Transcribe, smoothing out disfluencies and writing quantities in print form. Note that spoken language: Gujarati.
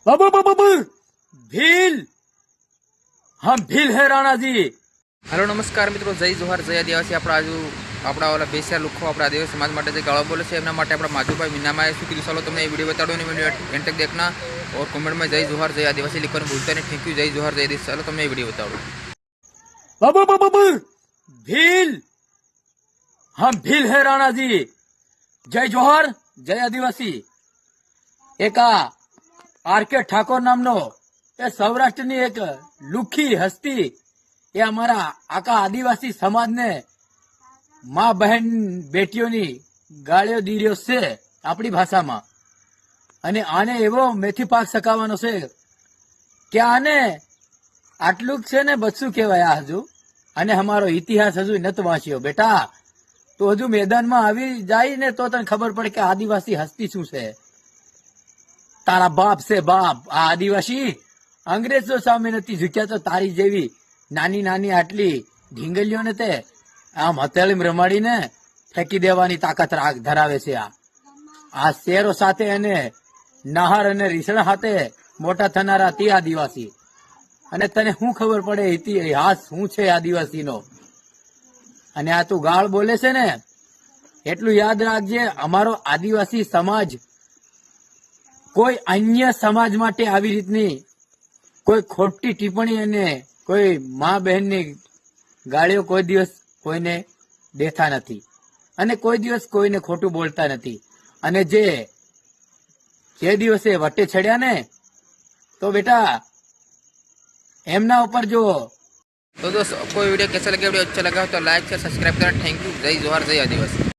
बाबू बाबू भील, हम भील है राणा जी। हेलो नमस्कार मित्रों, जय जोहार जय आदिवासी। આપણા ઓલા બેસિયા લુખો આપણા આદિવાસી સમાજ માટે જે ગાળો બોલે છે એમના માટે આપણા માધુભાઈ મીનામાં શું કીધું, ચાલો તમને એ વિડીયો બતાડો ને વિડીયો એન્ડ તક देखना और कमेंट में जय जोहार जय आदिवासी लिखવાનું ભૂલતા નહીં। थैंक यू, जय जोहार जय आदिवासी। ચાલો તમને એ વિડીયો બતાડો। बाबू बाबू भील, हम भील है राणा जी। जय जोहार जय आदिवासी। एक आर.के. ઠાકોર નામનો એ સૌરાષ્ટ્રની એક લુખી હસ્તી એ અમારા આખા આદિવાસી સમાજને માં બહેન બેટીઓની ગાળ્યો દીર્યો છે આપણી ભાષામાં, અને આને એવો મેથી પાક સકાવવાનો છે કે આને આટલું છે ને બચ્ચું કહેવાય આ હજુ, અને અમારો ઇતિહાસ હજુ નથી વાંચ્યો બેટા, તો હજુ મેદાનમાં આવી જાય ને તો તને ખબર પડે કે આદિવાસી હસ્તી શું છે। તારા બાપ છે બાપ આ આદિવાસી અંગ્રેજો સામે નથી ઝૂક્યા, તો તારી જેવી નાની નાની આટલી ઢીંગલીઓને તે આમ હથેળીમાં રમાડીને ફેંકી દેવાની તાકાત ધરાવે છે। આ શેરો સાથે અને નહાર અને રીસણા સાથે મોટા થનારા તે આદિવાસી, અને તને શું ખબર પડે ઇતિહાસ શું છે આદિવાસીનો? અને આ તું ગાળ બોલે છે ને, એટલું યાદ રાખજે, અમારો આદિવાસી સમાજ કોઈ અન્ય સમાજ માટે આવી રીતની કોઈ ખોટી ટિપ્પણી અને કોઈ મા બહેનની ગાળીઓ કોઈ દિવસ કોઈને દેતા નથી, અને કોઈ દિવસ કોઈને ખોટું બોલતા નથી। અને જે દિવસે વટે ચડ્યા ને તો બેટા એમના ઉપર જો तो दोस्तों कोई वीडियो कैसा लगे, वीडियो अच्छा लगा हो तो लाइक शेयर सब्सक्राइब करना। थैंक यू, जय जोहार जय आदिवासी।